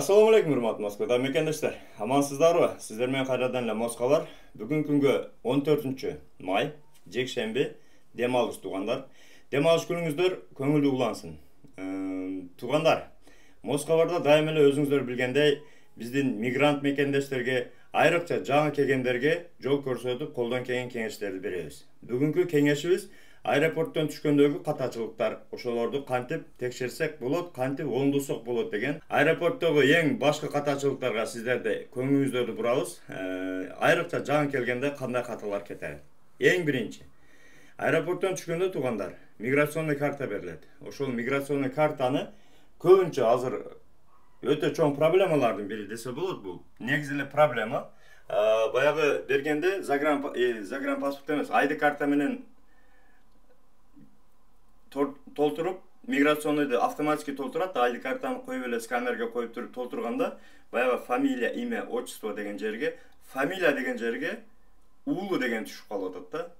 Assalamu alaikum hurmatly Moskvada mekendештер. Amansыздарбы? Сиздер менен кайрадан эле Москва бар. Бүгүнкү күнгө 14-май, жекшемби, дем алыш туугандар. Дем алыш күнүңүздөр көңүлдүү улансын. Туугандар, Москвада дайым эле өзүңүздөр билгендей, биздин мигрант мекендештерге, айрыкча жаңы келгендерге жол көрсөтүп, колдон келген кеңештерди беребиз. Бүгүнкү кеңешибиз аэропорттон түшкөндөгү катачылыктар, ошолорду кантип текшерсек болот, кантип оңдусок болот деген. Аэропорттогу эң башкы катачылыктарга сиздерди көңүлүңүздөрдү бурабыз. Айрыкча жаңы келгенде кандай каталар кетет. Эң биринчи, аэропорттон түшкөндө туугандар, миграционный карта берилет. Ошол миграционный картаны көбүнчө азыр өтө чоң проблемалардын бири десе болот. Бул негизи эле проблема. Баягы бергенде загранпаспорт эмес, ID карта менен толтуруп, миграционныйды автоматически толтурат, ID картаны коюп эле сканерге коюп туруп толтурганда, баягы фамилия, имя, отчество деген жерге, фамилия деген жерге уулу деген түшүп калып атат да.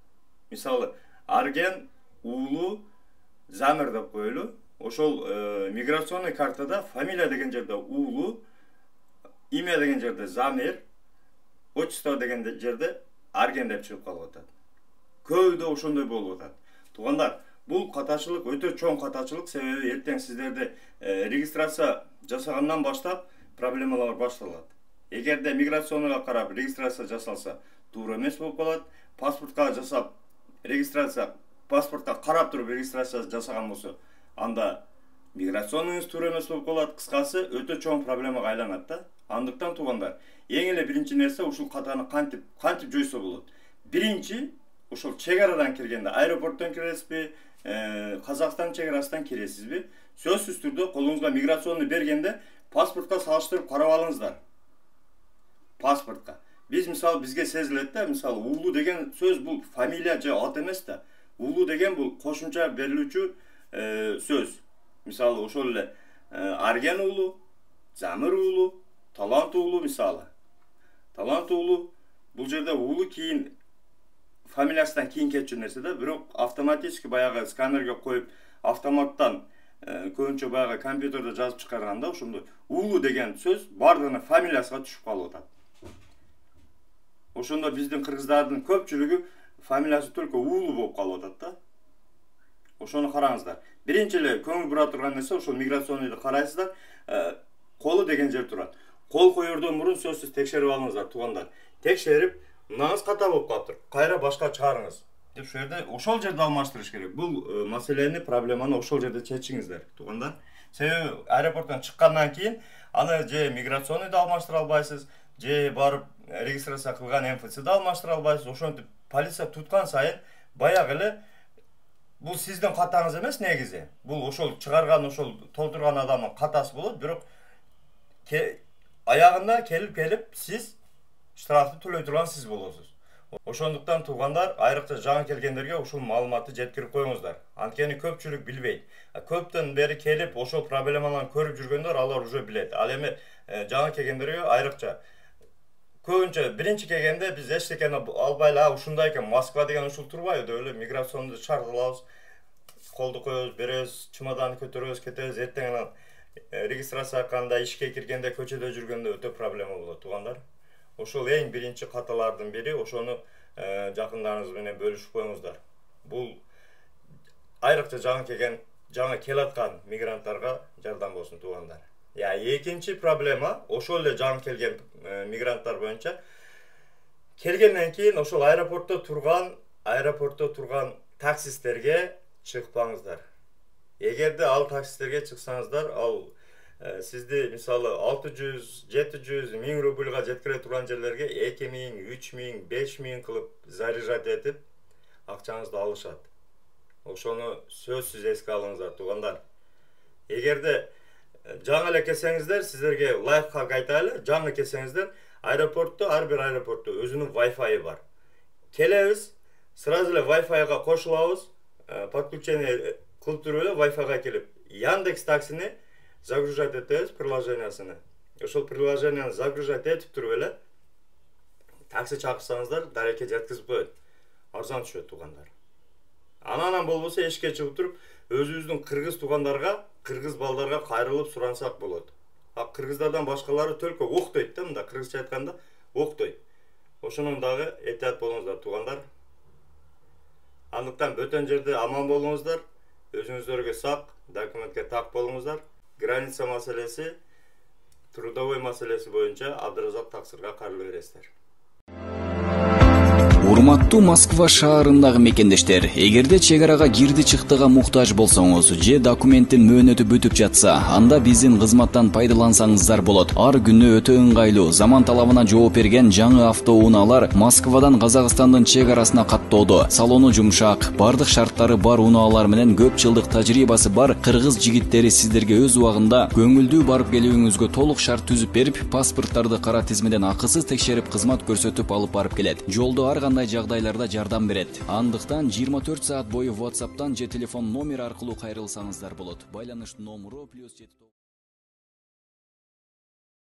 Мисалы, Арген уулу Замир деп коелу. Ошол миграционный картада фамилия деген жерде уулу, имя деген жерде Замир, отчество деген жерде Арген деп чыгып калып атат. Көбүдө ошондой болуп атат. Туугандар, бул катачылык өтө чоң катачылык, себеби эртең сиздерди регистрация жасагандан баштап проблемалар башталат. Эгерде миграционныйга карап регистрация жасалса, туура эмес болуп калат. Паспортко жасап регистрация, паспортко карап туруп регистрация жасаган болсо, анда миграционныйыңыз туура эмес болуп калат. Кыскасы, өтө чоң проблемага айланат да. Андыктан туугандар, эң эле биринчи нерсе ушул катаны кантип жойсо болот. Биринчи, ушул чек арадан киргенде, аэропорттон киресизби, Казакстан чек арасынан киресизби, сөзсүз түрдө колуңузга миграционный бергенде паспортко салыштырып карап алыңыздар. Паспортко. Бизге сезилет да, мисалы, уулу деген сөз бул фамилия же ат эмес да. Уулу деген бул кошумча берилүүчү сөз. Мисалы, ошол эле Арген уулу, Замир уулу, Талант уулу мисалы. Талант уулу, бул жерде уулу кийин фамилиясынан кийин кетчү нерсе да, бирок автоматически баягы сканерге коюп, автоматтан көбүнчө баягы компьютерде жазып чыгарганда, ошондой уулу деген сөз бардыгына фамилиясына түшүп калып атат. Ошондо биздин кыргыздардын көпчүлүгү фамилиясы только уулу болуп калып атат да. Ошону караңыздар. Биринчи эле көңүл бура турган нерсе, ошол миграционныйды карайсыздар, колу деген жер турат. Кол коердон мурун сөзсүз текшерип алыңыздар, туугандар. Текшерип, мынаңыз ката болуп калыптыр, кайра башка чыгарыңыз деп ошол жерде ошол жерде алмаштырыш керек. Бул маселени, проблеманы ошол жерде чечиңиздер, туугандар. Себеби аэропорттон чыккандан кийин аны же миграционныйды алмаштыра албайсыз, же барып регистрация кылган МФЦды алмаштыра албайсыз. Ошентип полиция туткан сайын баягы эле бул сиздин катаңыз эмес негизи. Бул ошол чыгарган, ошол толтурган адамдын катасы болот, бирок аягында келип сиз штрафты төлөй турган сиз болосуз. Ошондуктан туугандар, айрыкча жаңы келгендерге ушул маалыматты жеткирип коюңуздар. Анткени көпчүлүк билбейт. Көптөн бери келип ошол проблемаларды көрүп жүргөндөр алар уже билет. Ал эми жаңы келгендерге айрыкча көбүнчө биринчи келгенде биз эчтекени албай эле, ушундай экен, Москва деген ушул турбайбы деп эле миграционду шарт алабыз, колду коебуз, беребиз, чемоданды көтөрөбүз, кетебиз. Эртең регистрация акканда, ишке киргенде, көчөдө жүргөндө өтө проблема болот, туугандар. Ошол эң биринчи каталардын бири, ошону жакындарыңыз менен бөлүшүп коюңуздар. Бул айрыкча жаңы келаткан мигранттарга жардам болсун, туугандар. Экинчи проблема, ошол эле жаңы келген мигранттар боюнча келгенден кийин ошол аэропортто турган таксисттерге чыкпаңыздар. Эгерде ал таксисттерге чыксаңыздар, ал сизди мисалы 600, 700, 1000 рубльга жеткире турган жерлерге 2000, 3000, 5000 кылып заряжать этип акчаңызды алышат. Ошону сөзсүз эске алыңыздар, туугандар. Эгерде жаңы эле келсеңиздер, сиздерге лайфхак айтайлы, жаңы келсеңиздер, аэропортто, ар бир аэропортто өзүнүн Wi-Fi бар. Келебиз, сразу эле Wi-Fi'га кошулабыз, подключение кылып туруп эле Wi-Fi'га келип, Яндекс таксини загружать этебиз приложениясыны. Ошол приложенияны загружать этип туруп эле такси чакырсаңыздар, дарекке жеткизип коет. Арзан түшөт, туугандар. Анан болбосо эшикке чыгып туруп, өзүбүздүн кыргыз туугандарга, кыргыз балдарга кайрылып сурансак болот. Кыргыздардан башкалары только октойт да, мында кыргызча айтканда октойт. Ошонун дагы этият болуңуздар туугандар. Андыктан бөтөн жерде аман болуңуздар, өзүңүздөргө сак, документке так болуңуздар. Граница маселеси, трудовой маселеси боюнча Абдыразак таксырга кайрылып бересиздер. Урматтуу Москва шаарындагы мекендештер, эгерде чек арага кирди чыктыга муктаж болсоңуз же документтин мөөнөтү бүтүп жатса, анда биздин кызматтан пайдалансаңыздар болот. Ар күнү өтө ыңгайлуу, заман талабына жооп берген жаңы автоунаалар Москвадан Казакстандын чек арасына каттоодо. Салону жумшак, бардык шарттары бар унаалар менен көп жылдык тажрыйбасы бар кыргыз жигиттери сиздерге өз убагында көңүлдүү барып келүүңүзгө толук шарт түзүп берип, паспорттарды кара тизмеден акысыз текшерип кызмат көрсөтүп алып барып келет. Жолдо ар кандай жагдайларда жардам берет. Андыктан 24 саат бою WhatsApp'тан же телефон номер аркылуу кайрылсаңыздар болот. Байланыш номеру +7